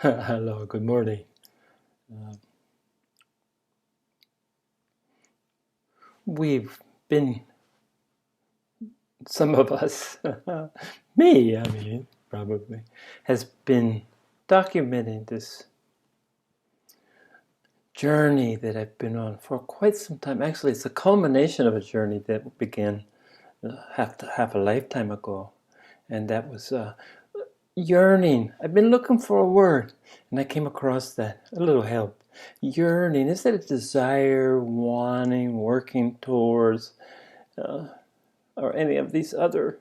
Hello, good morning. Uh, we've been, some of us, me, I mean, probably, has been documenting this journey that I've been on for quite some time. Actually, it's a culmination of a journey that began half a lifetime ago, and that was yearning. I've been looking for a word, and I came across that. A little help. Yearning, is that a desire, wanting, working towards, uh, or any of these other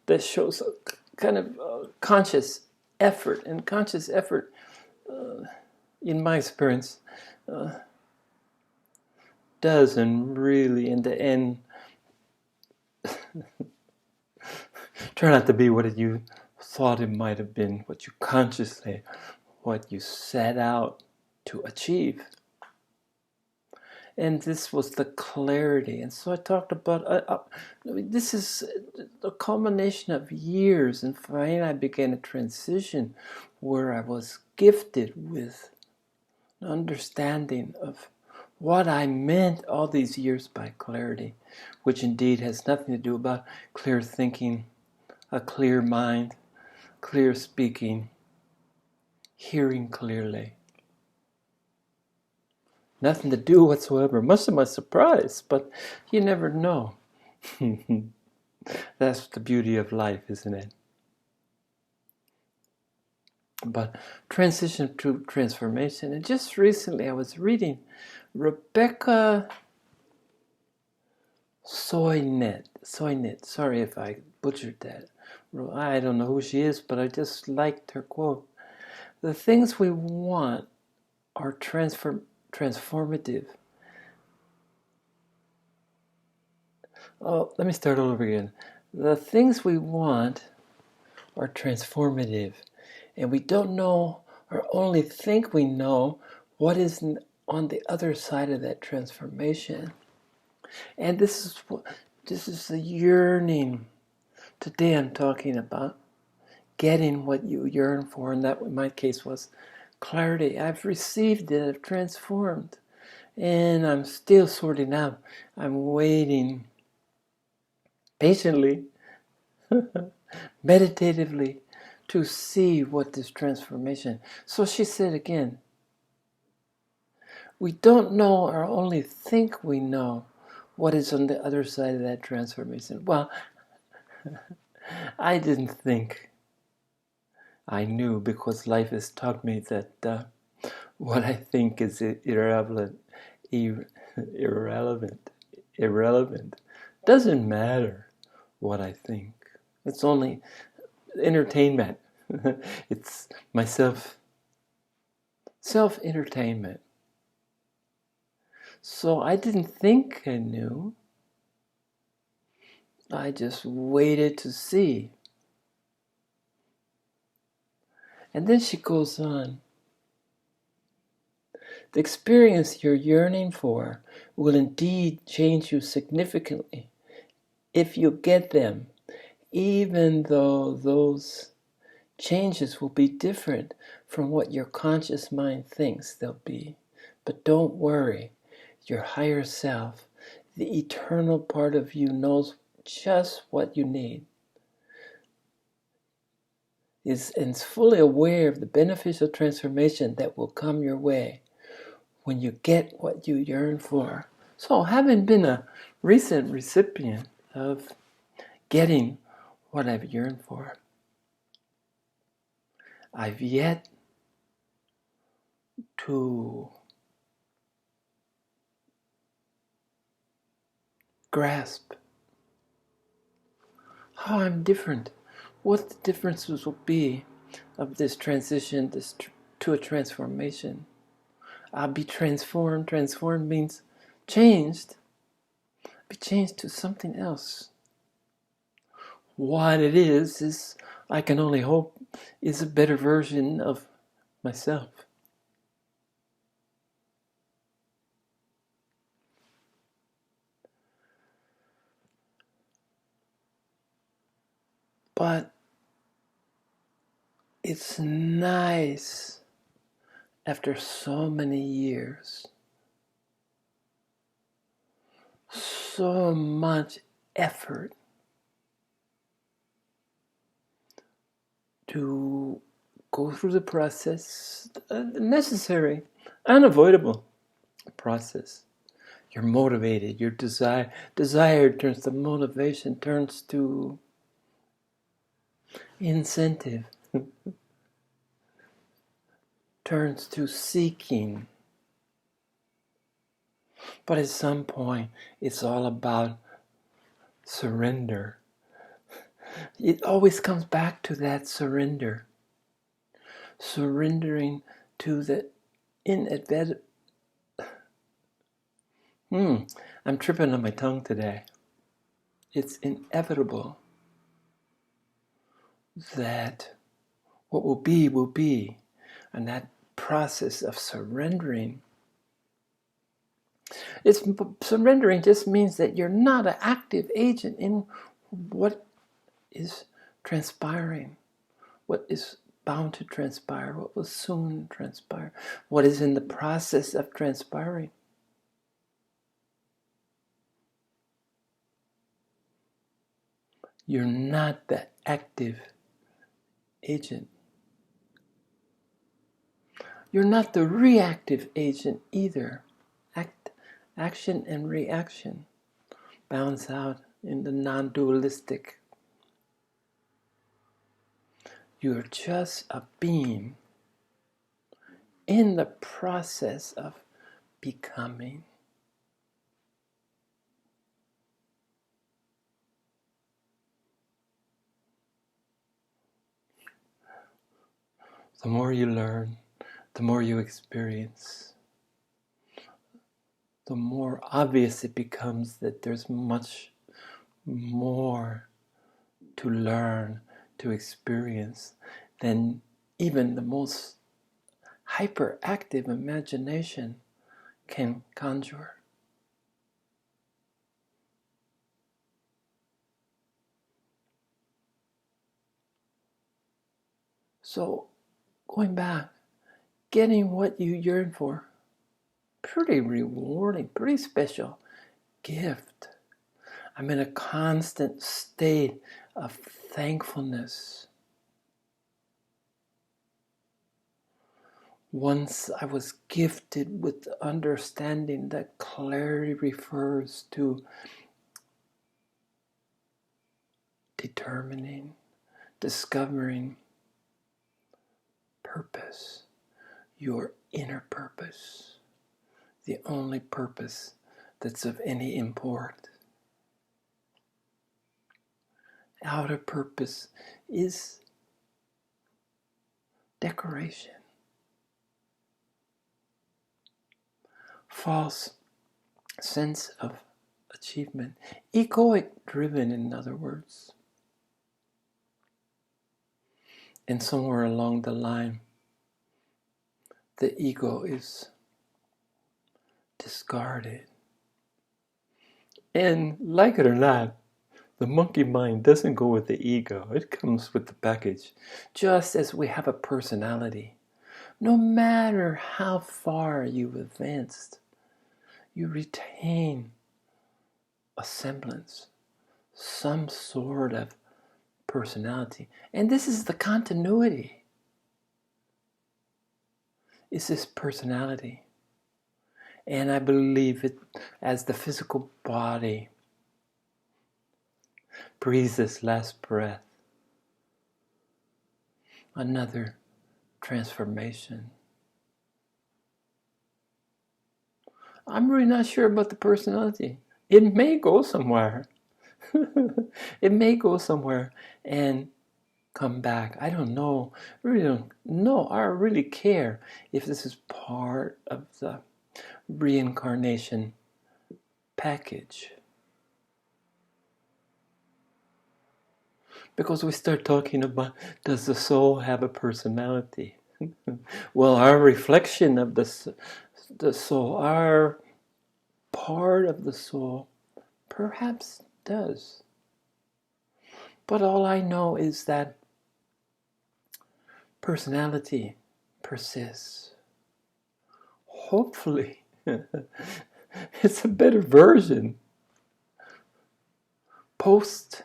that shows a kind of conscious effort, and conscious effort, in my experience, doesn't really in the end turn out to be what you thought it might have been, what you consciously, what you set out to achieve. And this was the clarity. And so I talked about this is a culmination of years, and finally I began a transition where I was gifted with an understanding of what I meant all these years by clarity, which indeed has nothing to do about clear thinking, a clear mind, clear speaking, hearing clearly. Nothing to do whatsoever, much to my surprise, but you never know. That's the beauty of life, isn't it? But transition to transformation. And just recently I was reading Rebecca Soynet. Sorry if I butchered that. I don't know who she is, but I just liked her quote. The things we want are transformative. Oh, let me start all over again. The things we want are transformative, and we don't know or only think we know what is on the other side of that transformation. And this is the yearning. Today I'm talking about getting what you yearn for, and that in my case was clarity. I've received it, I've transformed, and I'm still sorting out. I'm waiting patiently, meditatively, to see what this transformation. So she said again, we don't know or only think we know what is on the other side of that transformation. Well, I didn't think I knew, because life has taught me that what I think is irrelevant. Irrelevant. Doesn't matter what I think. It's only entertainment. It's my self-entertainment. So I didn't think I knew. I just waited to see. And then she goes on. The experience you're yearning for will indeed change you significantly if you get them, even though those changes will be different from what your conscious mind thinks they'll be. But don't worry, your higher self, the eternal part of you, knows just what you need, is fully aware of the beneficial transformation that will come your way when you get what you yearn for. So, having been a recent recipient of getting what I've yearned for, I've yet to grasp how I'm different, what the differences will be of this transition, to a transformation. I'll be transformed. Transformed means changed. Be changed to something else. What it is I can only hope is a better version of myself. But it's nice after so many years, so much effort to go through the process, necessary, unavoidable process. You're motivated, your desire turns to motivation, turns to incentive, turns to seeking. But at some point, it's all about surrender. It always comes back to that surrender. Surrendering to the inevitable. I'm tripping on my tongue today. It's inevitable that what will be. And that process of surrendering, surrendering just means that you're not an active agent in what is transpiring, what is bound to transpire, what will soon transpire, what is in the process of transpiring. You're not the active agent. You're not the reactive agent either. Action and reaction balance out in the non-dualistic. You're just a being in the process of becoming. The more you learn, the more you experience, the more obvious it becomes that there's much more to learn, to experience, than even the most hyperactive imagination can conjure. So, going back, getting what you yearn for, pretty rewarding, pretty special gift. I'm in a constant state of thankfulness. Once I was gifted with the understanding that clarity refers to determining, discovering purpose, your inner purpose, the only purpose that's of any import. Outer purpose is decoration. False sense of achievement. Egoic driven, in other words. And somewhere along the line, the ego is discarded. And like it or not, the monkey mind doesn't go with the ego. It comes with the package. Just as we have a personality. No matter how far you've advanced, you retain a semblance, some sort of personality. And this is the continuity. It's this personality. And I believe it as the physical body breathes its last breath. Another transformation. I'm really not sure about the personality. It may go somewhere. It may go somewhere and come back. I don't know. I really don't know. I really care if this is part of the reincarnation package. Because we start talking about, does the soul have a personality? Well, our reflection of the soul, our part of the soul, perhaps does. But all I know is that personality persists. hopefully, it's a better version post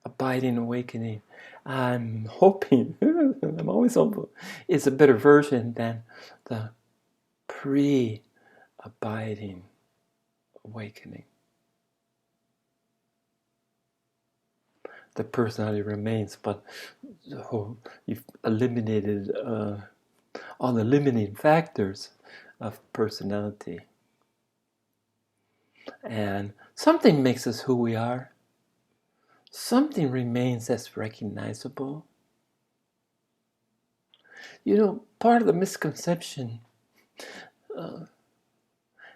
abiding awakening. I'm hoping, I'm always hopeful, it's a better version than the pre-abiding awakening. The personality remains, but you've eliminated all the limiting factors of personality. And something makes us who we are. Something remains as recognizable. You know, part of the misconception,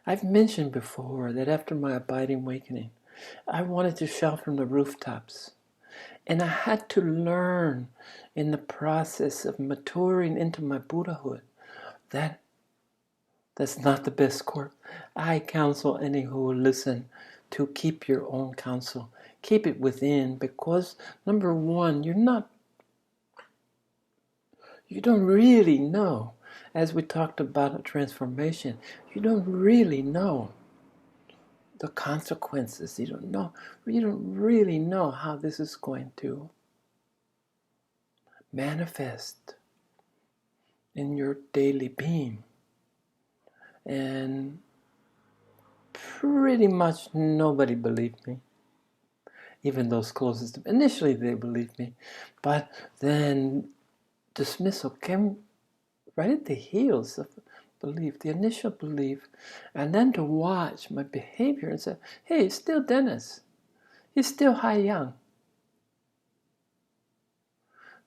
I've mentioned before that after my abiding awakening, I wanted to shout from the rooftops. And I had to learn in the process of maturing into my Buddhahood that that's not the best course. I counsel any who will listen to keep your own counsel. Keep it within, because number one, you don't really know. As we talked about a transformation, you don't really know the consequences. You don't really know how this is going to manifest in your daily being. And pretty much nobody believed me. Even those closest to me. Initially they believed me, but then dismissal came right at the heels of belief, the initial belief, and then to watch my behavior and say, hey, it's still Dennis. He's still Hai Yang.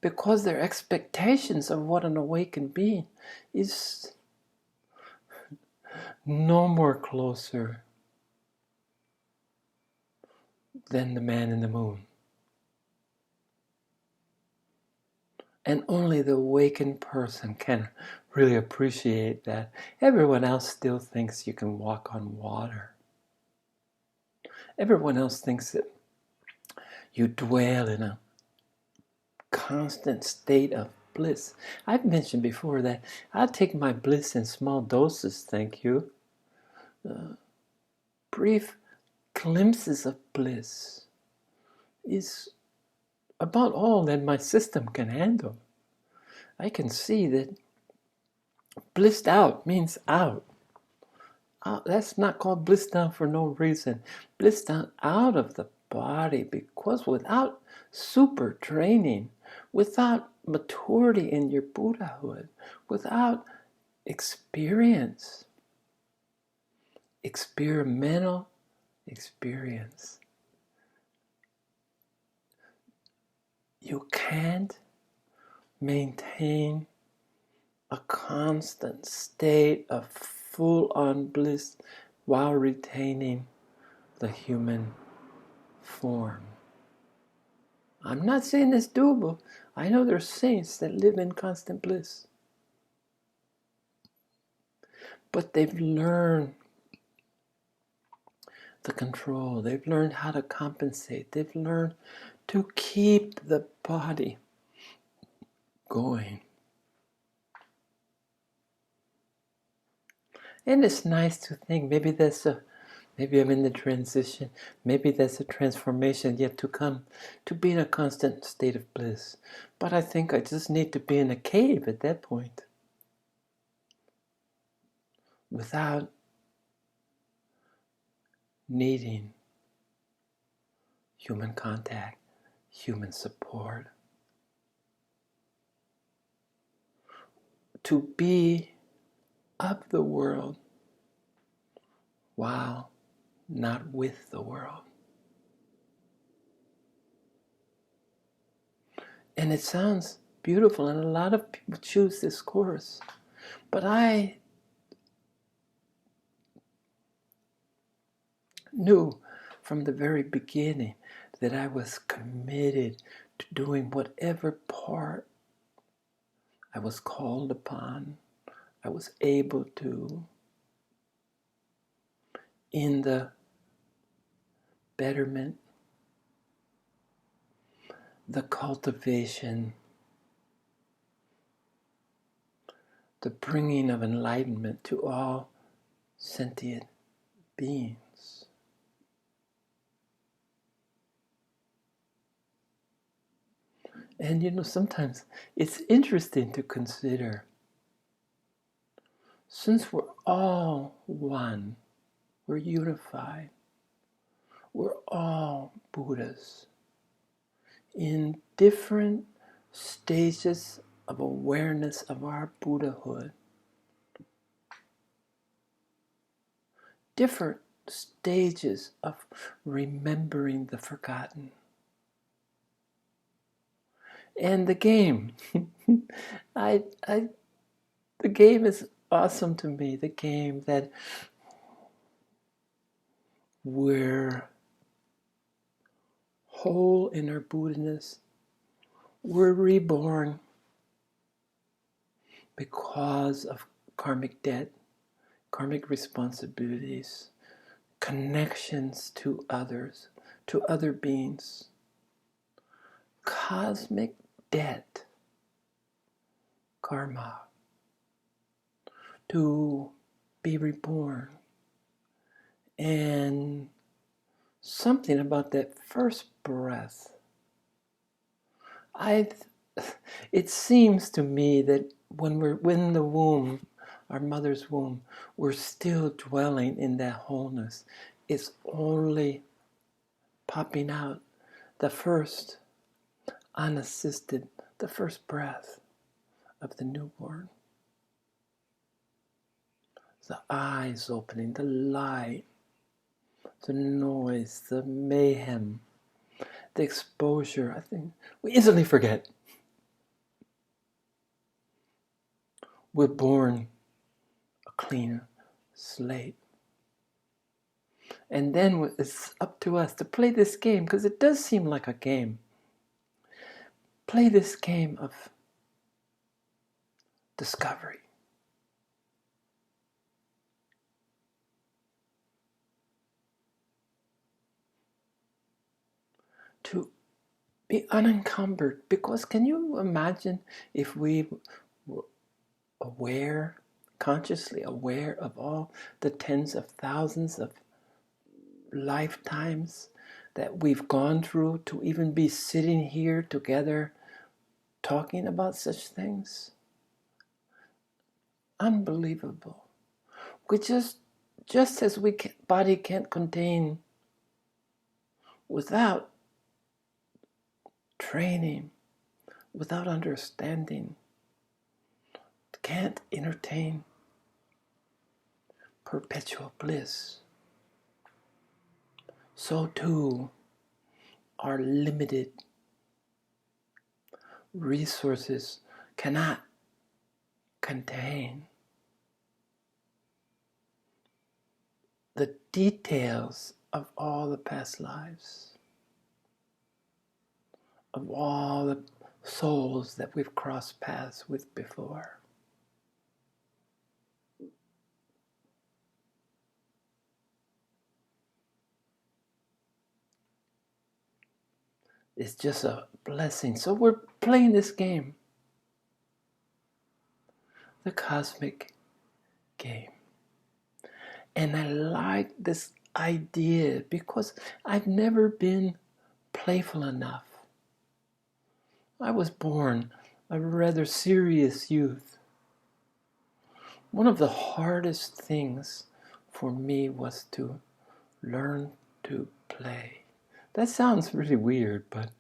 Because their expectations of what an awakened being is no more closer than the man in the moon. And only the awakened person can really appreciate that. Everyone else still thinks you can walk on water. Everyone else thinks that you dwell in a constant state of bliss. I've mentioned before that I take my bliss in small doses, thank you. Brief glimpses of bliss is about all that my system can handle. I can see that blissed out means out. That's not called blissed down for no reason. Blissed down out of the body, because without super training, without maturity in your Buddhahood, without experience, experimental experience, you can't maintain a constant state of full-on bliss while retaining the human form. I'm not saying it's doable. I know there's saints that live in constant bliss. But they've learned the control. They've learned how to compensate. They've learned to keep the body going. And it's nice to think maybe I'm in the transition. Maybe that's a transformation yet to come, to be in a constant state of bliss. But I think I just need to be in a cave at that point, without needing human contact, human support. To be of the world while not with the world. And it sounds beautiful, and a lot of people choose this course. But I knew from the very beginning that I was committed to doing whatever part I was called upon, I was able to, in the betterment, the cultivation, the bringing of enlightenment to all sentient beings. And sometimes it's interesting to consider, since we're all one, we're unified, we're all Buddhas in different stages of awareness of our Buddhahood, different stages of remembering the forgotten. And the game, the game is awesome to me. The game that we're whole in our Buddha-ness, we're reborn because of karmic debt, karmic responsibilities, connections to others, to other beings, cosmic debt, karma, to be reborn. And something about that first breath, it seems to me that when we're in the womb, our mother's womb, we're still dwelling in that wholeness. It's only popping out the first unassisted, the first breath of the newborn. The eyes opening, the light, the noise, the mayhem, the exposure. I think we instantly forget. We're born a clean slate. And then it's up to us to play this game, because it does seem like a game. Play this game of discovery. To be unencumbered, because can you imagine if we were aware, consciously aware of all the tens of thousands of lifetimes that we've gone through to even be sitting here together talking about such things? Unbelievable. We just as body can't contain without training, without understanding, can't entertain perpetual bliss. So too, our limited resources cannot contain the details of all the past lives, of all the souls that we've crossed paths with before. It's just a blessing. So we're playing this game, the cosmic game. And I like this idea because I've never been playful enough. I was born a rather serious youth. One of the hardest things for me was to learn to play. That sounds really weird, but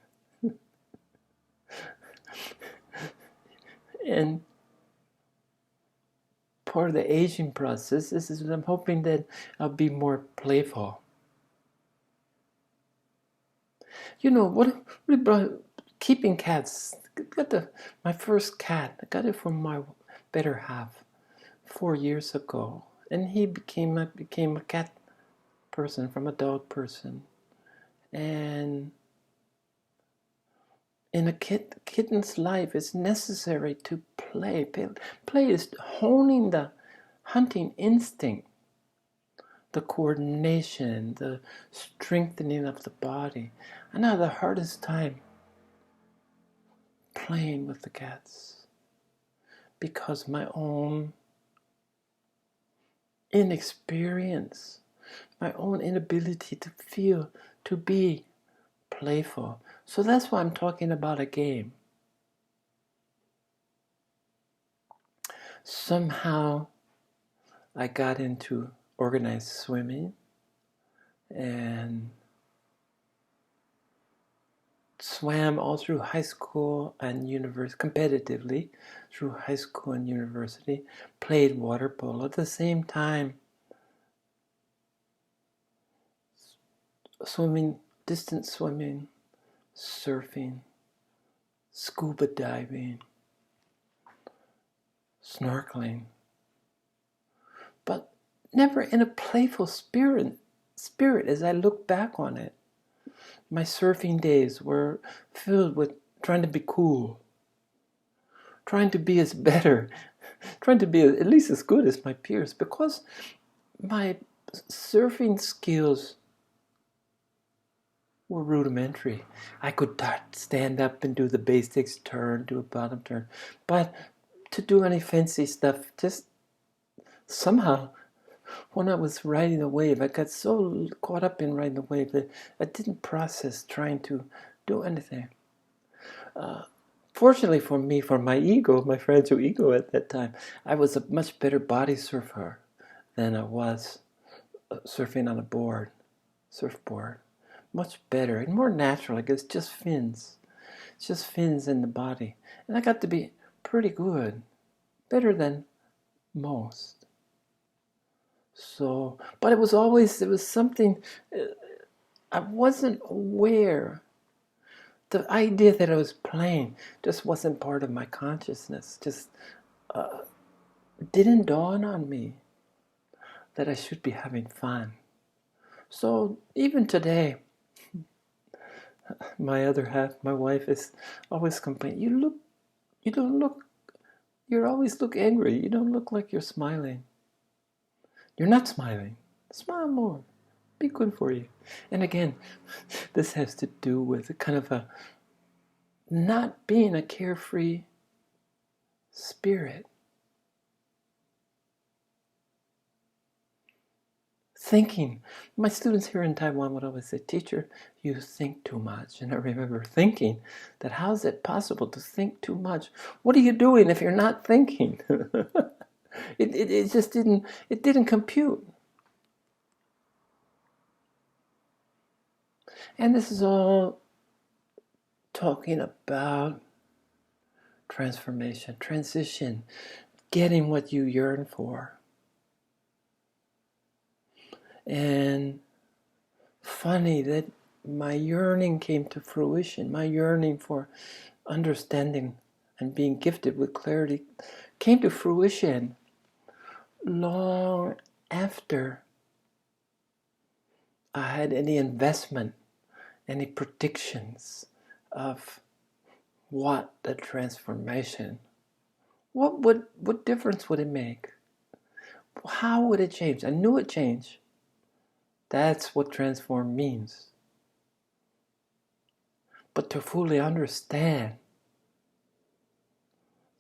and part of the aging process is that I'm hoping that I'll be more playful. What really brought keeping cats? My first cat. I got it from my better half 4 years ago, and he became a cat person from a dog person. And in a kitten's life, it's necessary to play. Play is honing the hunting instinct, the coordination, the strengthening of the body. I had the hardest time playing with the cats because my own inexperience, my own inability to feel, to be playful. So that's why I'm talking about a game. Somehow I got into organized swimming and swam all through high school and university, competitively through high school and university, played water polo at the same time, swimming, distance swimming, surfing, scuba diving, snorkeling, but never in a playful spirit as I look back on it. My surfing days were filled with trying to be cool, trying to be as better, trying to be at least as good as my peers, because my surfing skills were rudimentary. I could stand up and do the basics, turn, do a bottom turn, but to do any fancy stuff, just somehow, when I was riding a wave, I got so caught up in riding the wave that I didn't process trying to do anything. Fortunately for me, for my ego, my fragile ego at that time, I was a much better body surfer than I was surfing on a surfboard. Much better and more natural. Like it's just fins. It's just fins in the body. And I got to be pretty good. Better than most. So, but it was something, I wasn't aware. The idea that I was playing just wasn't part of my consciousness. Just didn't dawn on me that I should be having fun. So even today, my other half, my wife, is always complaining, you always look angry. You don't look like you're smiling. You're not smiling. Smile more. Be good for you. And again, this has to do with a kind of a not being a carefree spirit. Thinking. My students here in Taiwan would always say, "Teacher, you think too much." And I remember thinking that how is it possible to think too much? What are you doing if you're not thinking? It just didn't compute. And this is all talking about transformation, transition, getting what you yearn for. And funny that my yearning came to fruition, my yearning for understanding and being gifted with clarity came to fruition long after I had any investment, any predictions of what the transformation, what difference would it make? How would it change? I knew it changed. That's what transform means. But to fully understand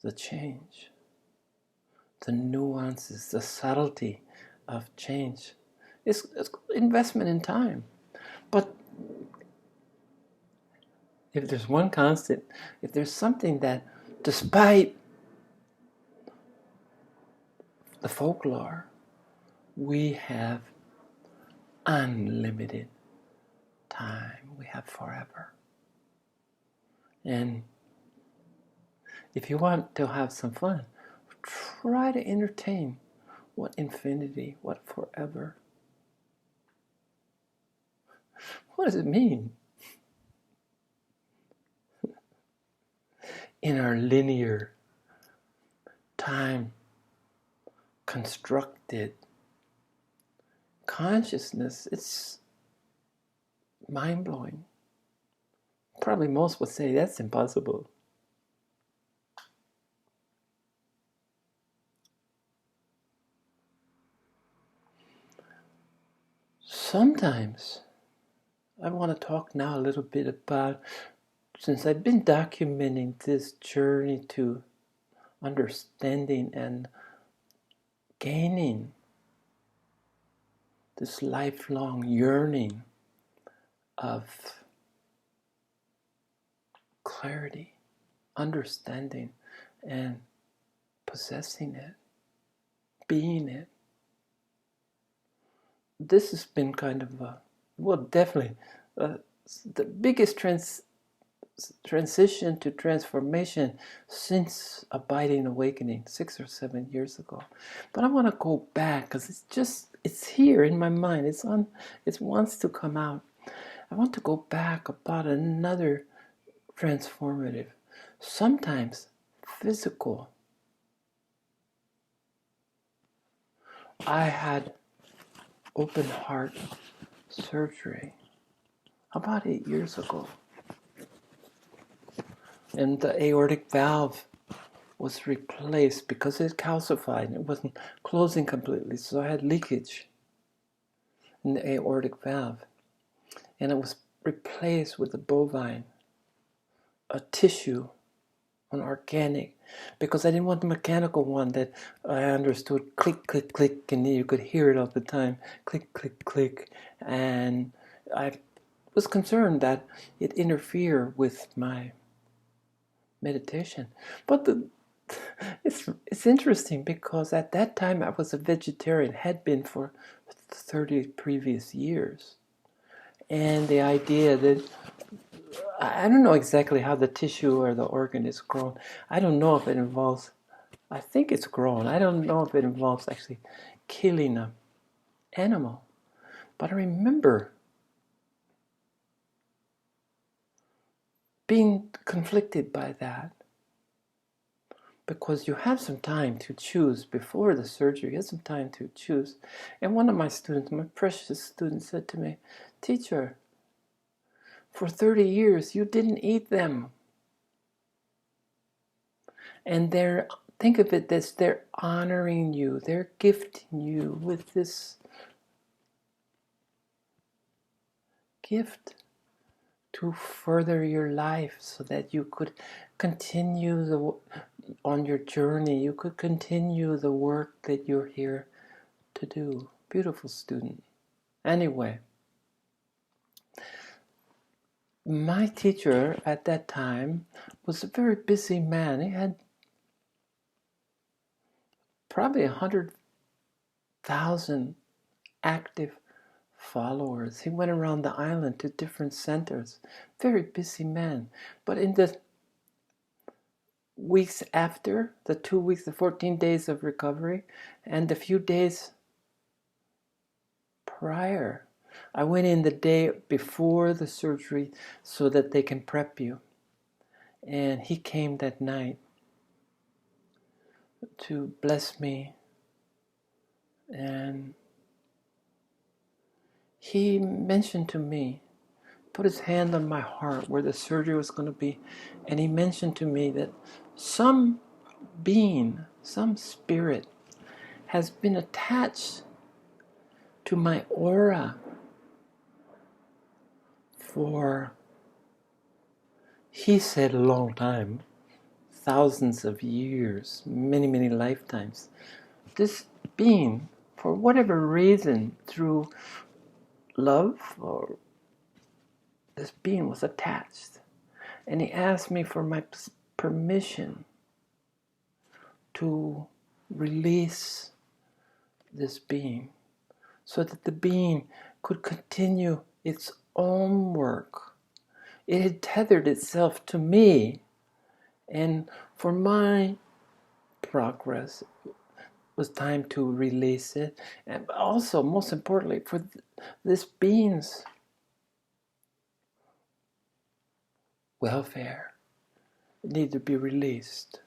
the change, the nuances, the subtlety of change, it's investment in time. But if there's one constant, if there's something that, despite the folklore, we have unlimited time. We have forever. And if you want to have some fun, try to entertain what infinity, what forever. What does it mean? In our linear, time constructed consciousness, it's mind-blowing. Probably most would say that's impossible. Sometimes I want to talk now a little bit about, since I've been documenting this journey to understanding and gaining this lifelong yearning of clarity, understanding, and possessing it, being it. This has been kind of definitely the biggest transition to transformation since Abiding Awakening 6 or 7 years ago. But I want to go back because it's here in my mind. It wants to come out. I want to go back about another transformative, sometimes physical. I had open heart surgery about 8 years ago. And the aortic valve was replaced because it calcified. It wasn't closing completely, so I had leakage in the aortic valve. And it was replaced with a bovine, a tissue, an organic, because I didn't want the mechanical one that I understood click, click, click, and you could hear it all the time, click, click, click. And I was concerned that it interfered with my meditation. But it's interesting because at that time I was a vegetarian, had been for 30 previous years. And the idea that I don't know exactly how the tissue or the organ is grown. I don't know if it involves, I think it's grown. I don't know if it involves actually killing an animal. But I remember being conflicted by that. Because you have some time to choose before the surgery, you have some time to choose. And one of my students, my precious student, said to me, "Teacher, for 30 years you didn't eat them." And think of it as they're honoring you, they're gifting you with this gift to further your life so that you could continue on your journey, you could continue the work that you're here to do. Beautiful student. Anyway, my teacher at that time was a very busy man. He had probably 100,000 active followers. He went around the island to different centers. Very busy man. But in the weeks after, the 2 weeks, the 14 days of recovery, and the few days prior, I went in the day before the surgery so that they can prep you. And he came that night to bless me. And he mentioned to me, put his hand on my heart where the surgery was going to be, and he mentioned to me that some being, some spirit has been attached to my aura for, he said, a long time, thousands of years, many, many lifetimes. This being, for whatever reason, through love, or this being was attached. And he asked me for my permission to release this being so that the being could continue its own work. It had tethered itself to me, and for my progress, it was time to release it. And also, most importantly, for this being's welfare, it needed to be released.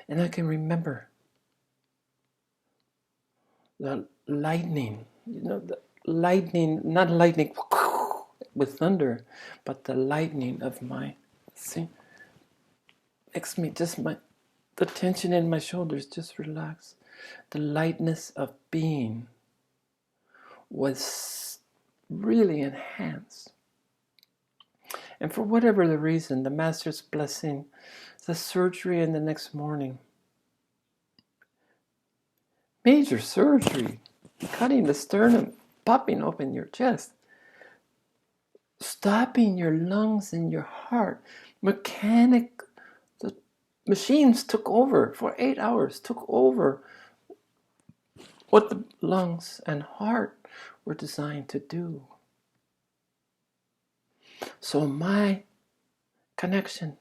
And I can remember the lightning, the lightning, not lightning with thunder, but the lightning of my, makes me just the tension in my shoulders just relax. The lightness of being was really enhanced. And for whatever the reason, the Master's blessing, the surgery in the next morning, major surgery, cutting the sternum, popping open your chest, stopping your lungs and your heart. The machines took over for 8 hours, took over what the lungs and heart were designed to do. So my connection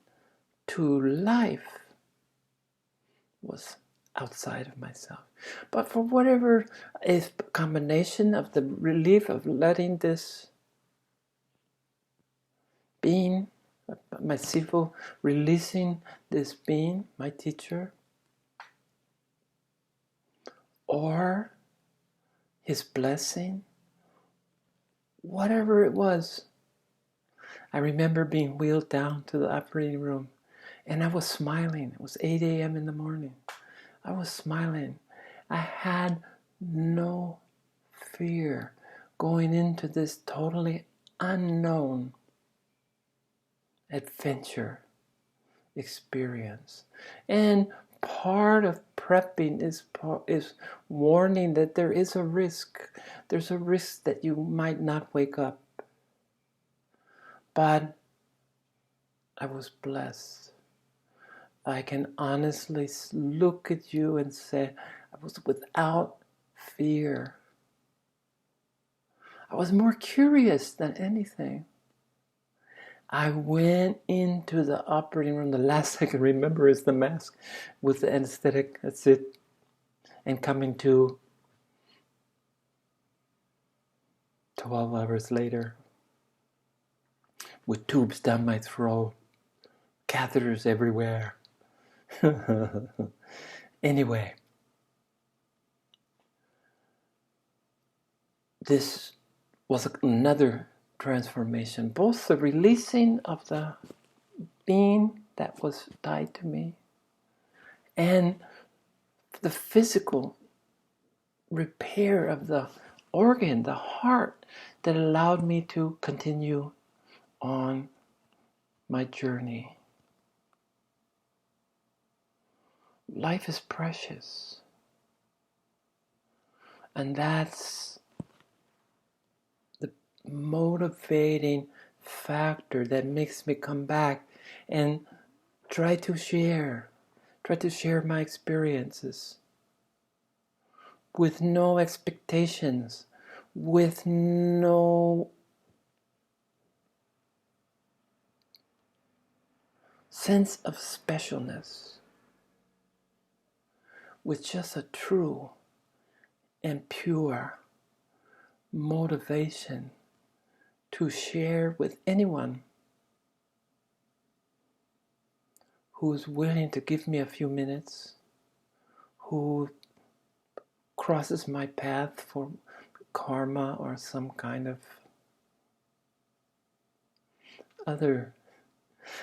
to life was outside of myself. But for whatever is a combination of the relief of letting this being, my Sifu, releasing this being, my teacher, or his blessing, whatever it was. I remember being wheeled down to the operating room, and I was smiling. It was 8 a.m. in the morning. I was smiling. I had no fear going into this totally unknown adventure experience. And part of prepping is warning that there is a risk. There's a risk that you might not wake up. But I was blessed. I can honestly look at you and say, I was without fear. I was more curious than anything. I went into the operating room. The last I can remember is the mask with the anesthetic. That's it. And coming to 12 hours later with tubes down my throat, catheters everywhere. Anyway, this was another transformation, both the releasing of the being that was tied to me and the physical repair of the organ, the heart, that allowed me to continue on my journey. Life is precious, and that's the motivating factor that makes me come back and try to share my experiences with no expectations, with no sense of specialness, with just a true and pure motivation to share with anyone who's willing to give me a few minutes, who crosses my path for karma or some kind of other.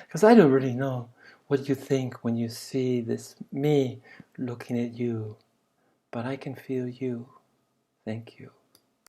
Because I don't really know what you think when you see this me looking at you, but I can feel you. Thank you.